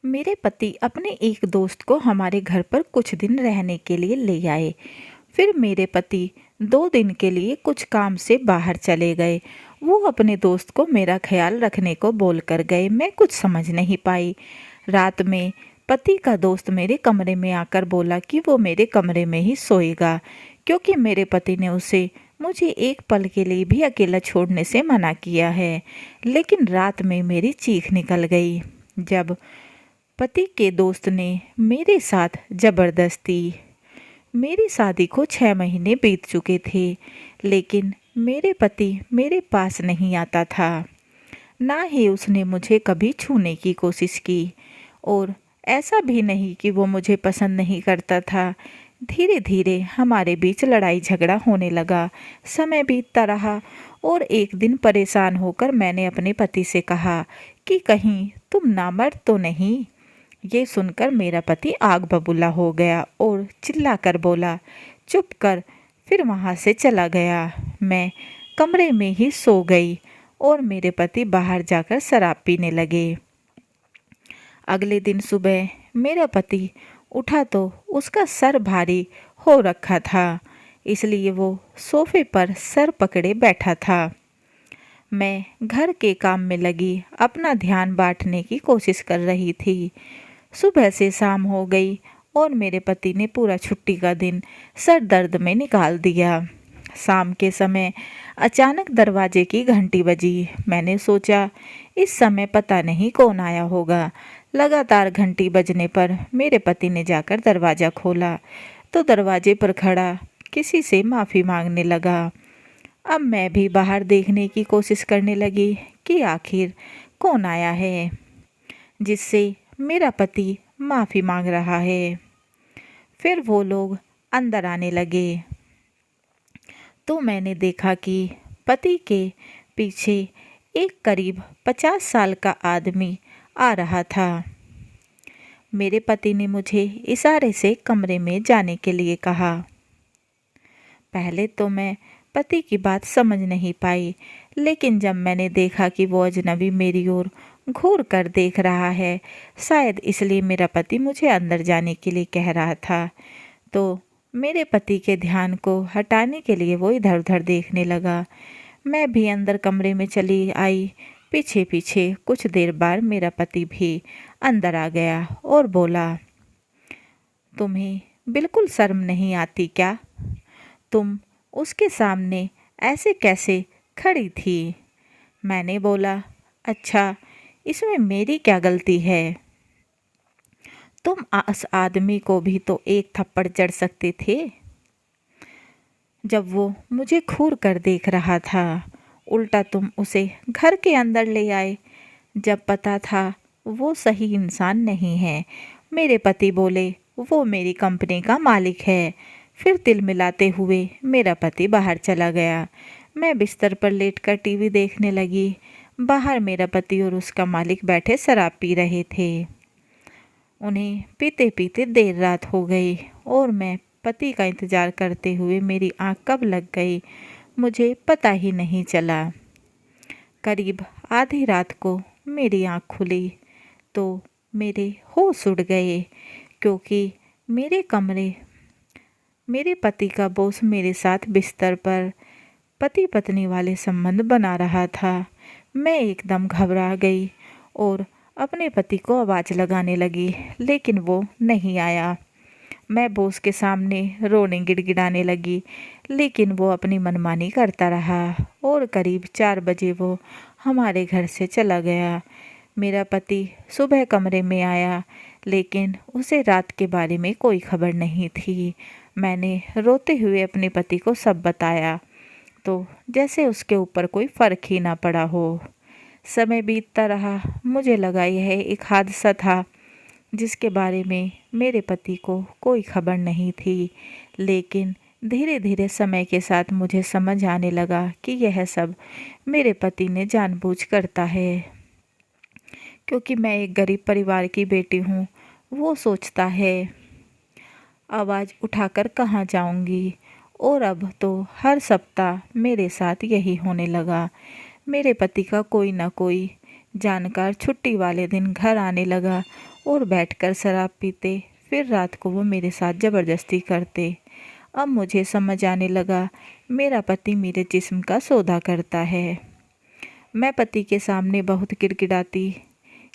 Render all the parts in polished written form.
मेरे पति अपने एक दोस्त को हमारे घर पर कुछ दिन रहने के लिए ले आए। फिर मेरे पति 2 दिन के लिए कुछ काम से बाहर चले गए। वो अपने दोस्त को मेरा ख्याल रखने को बोलकर गए। मैं कुछ समझ नहीं पाई। रात में पति का दोस्त मेरे कमरे में आकर बोला कि वो मेरे कमरे में ही सोएगा, क्योंकि मेरे पति ने उसे मुझे एक पल के लिए भी अकेला छोड़ने से मना किया है। लेकिन रात में मेरी चीख निकल गई जब पति के दोस्त ने मेरे साथ जबरदस्ती मेरी शादी को 6 महीने बीत चुके थे, लेकिन मेरे पति मेरे पास नहीं आता था। ना ही उसने मुझे कभी छूने की कोशिश की, और ऐसा भी नहीं कि वो मुझे पसंद नहीं करता था। धीरे धीरे हमारे बीच लड़ाई झगड़ा होने लगा। समय बीतता रहा और एक दिन परेशान होकर मैंने अपने पति से कहा कि कहीं तुम नामर्द तो नहीं। ये सुनकर मेरा पति आग बबूला हो गया और चिल्लाकर बोला, चुप कर। फिर वहाँ से चला गया। मैं कमरे में ही सो गई और मेरे पति बाहर जाकर शराब पीने लगे। अगले दिन सुबह मेरा पति उठा तो उसका सर भारी हो रखा था, इसलिए वो सोफे पर सर पकड़े बैठा था। मैं घर के काम में लगी अपना ध्यान बांटने की कोशिश कर रही थी। सुबह से शाम हो गई और मेरे पति ने पूरा छुट्टी का दिन सर दर्द में निकाल दिया। शाम के समय अचानक दरवाजे की घंटी बजी। मैंने सोचा इस समय पता नहीं कौन आया होगा। लगातार घंटी बजने पर मेरे पति ने जाकर दरवाज़ा खोला तो दरवाजे पर खड़ा किसी से माफ़ी मांगने लगा। अब मैं भी बाहर देखने की कोशिश करने लगी कि आखिर कौन आया है जिससे मेरा पति माफ़ी मांग रहा है। फिर वो लोग अंदर आने लगे तो मैंने देखा कि पति के पीछे एक करीब 50 साल का आदमी आ रहा था। मेरे पति ने मुझे इशारे से कमरे में जाने के लिए कहा। पहले तो मैं पति की बात समझ नहीं पाई, लेकिन जब मैंने देखा कि वो अजनबी मेरी ओर घूर कर देख रहा है, शायद इसलिए मेरा पति मुझे अंदर जाने के लिए कह रहा था, तो मेरे पति के ध्यान को हटाने के लिए वो इधर उधर देखने लगा। मैं भी अंदर कमरे में चली आई। पीछे पीछे कुछ देर बाद मेरा पति भी अंदर आ गया और बोला, तुम्हें बिल्कुल शर्म नहीं आती क्या? तुम उसके सामने ऐसे कैसे खड़ी थी? मैंने बोला, अच्छा, इसमें मेरी क्या गलती है? तुम उस आदमी को भी तो एक थप्पड़ जड़ सकते थे जब वो मुझे घूर कर देख रहा था। उल्टा तुम उसे घर के अंदर ले आए जब पता था वो सही इंसान नहीं है। मेरे पति बोले, वो मेरी कंपनी का मालिक है। फिर तिल मिलाते हुए मेरा पति बाहर चला गया। मैं बिस्तर पर लेटकर टीवी देखने लगी। बाहर मेरा पति और उसका मालिक बैठे शराब पी रहे थे। उन्हें पीते पीते देर रात हो गई और मैं पति का इंतज़ार करते हुए मेरी आँख कब लग गई मुझे पता ही नहीं चला। करीब आधी रात को मेरी आँख खुली तो मेरे होश उड़ गए, क्योंकि मेरे पति का बॉस मेरे साथ बिस्तर पर पति पत्नी वाले संबंध बना रहा था। मैं एकदम घबरा गई और अपने पति को आवाज़ लगाने लगी, लेकिन वो नहीं आया। मैं बॉस के सामने रोने गिड़गिड़ाने लगी, लेकिन वो अपनी मनमानी करता रहा और करीब 4 बजे वो हमारे घर से चला गया। मेरा पति सुबह कमरे में आया, लेकिन उसे रात के बारे में कोई खबर नहीं थी। मैंने रोते हुए अपने पति को सब बताया, तो जैसे उसके ऊपर कोई फ़र्क ही ना पड़ा हो। समय बीतता रहा। मुझे लगा यह एक हादसा था जिसके बारे में मेरे पति को कोई खबर नहीं थी, लेकिन धीरे धीरे समय के साथ मुझे समझ आने लगा कि यह सब मेरे पति ने जानबूझ करता है, क्योंकि मैं एक गरीब परिवार की बेटी हूँ। वो सोचता है आवाज़ उठाकर कहाँ जाऊँगी, और अब तो हर सप्ताह मेरे साथ यही होने लगा। मेरे पति का कोई ना कोई जानकार छुट्टी वाले दिन घर आने लगा और बैठकर शराब पीते। फिर रात को वो मेरे साथ ज़बरदस्ती करते। अब मुझे समझ आने लगा मेरा पति मेरे जिस्म का सौदा करता है। मैं पति के सामने बहुत किड़किड़ाती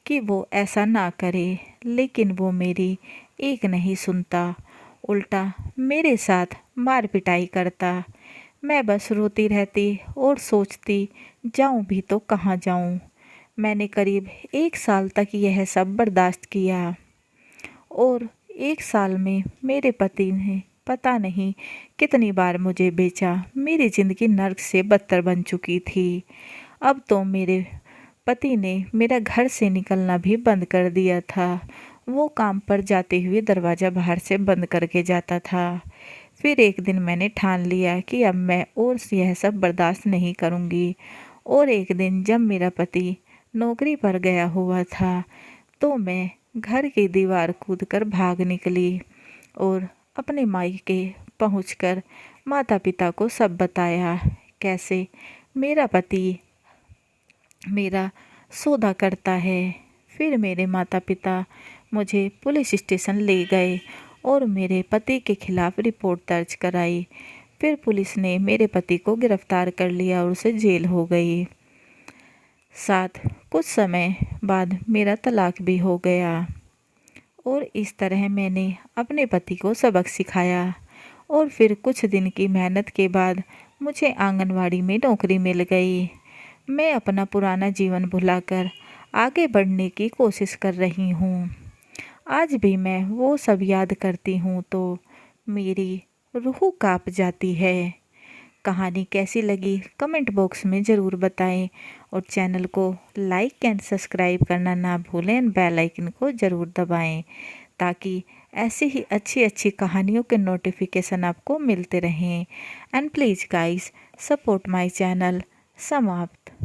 कि वो ऐसा ना करे, लेकिन वो मेरी एक नहीं सुनता, उल्टा मेरे साथ मार पिटाई करता। मैं बस रोती रहती और सोचती जाऊं भी तो कहाँ जाऊं। मैंने करीब 1 साल तक यह सब बर्दाश्त किया और 1 साल में मेरे पति ने पता नहीं कितनी बार मुझे बेचा। मेरी ज़िंदगी नर्क से बदतर बन चुकी थी। अब तो मेरे पति ने मेरा घर से निकलना भी बंद कर दिया था। वो काम पर जाते हुए दरवाज़ा बाहर से बंद करके जाता था। फिर एक दिन मैंने ठान लिया कि अब मैं और यह सब बर्दाश्त नहीं करूँगी। और एक दिन जब मेरा पति नौकरी पर गया हुआ था, तो मैं घर की दीवार कूदकर भाग निकली और अपने मायके पहुंचकर माता पिता को सब बताया, कैसे मेरा पति मेरा सौदा करता है। फिर मेरे माता पिता मुझे पुलिस स्टेशन ले गए और मेरे पति के खिलाफ रिपोर्ट दर्ज कराई। फिर पुलिस ने मेरे पति को गिरफ्तार कर लिया और उसे जेल हो गई। साथ कुछ समय बाद मेरा तलाक भी हो गया। और इस तरह मैंने अपने पति को सबक सिखाया। और फिर कुछ दिन की मेहनत के बाद मुझे आंगनवाड़ी में नौकरी मिल गई। मैं अपना पुराना जीवन भुलाकर आगे बढ़ने की कोशिश कर रही हूँ। आज भी मैं वो सब याद करती हूँ तो मेरी रूह कांप जाती है। कहानी कैसी लगी कमेंट बॉक्स में ज़रूर बताएं और चैनल को लाइक एंड सब्सक्राइब करना ना भूलें एंड बेल आइकन को ज़रूर दबाएं, ताकि ऐसी ही अच्छी अच्छी कहानियों के नोटिफिकेशन आपको मिलते रहें। And please guys support my channel. समाप्त।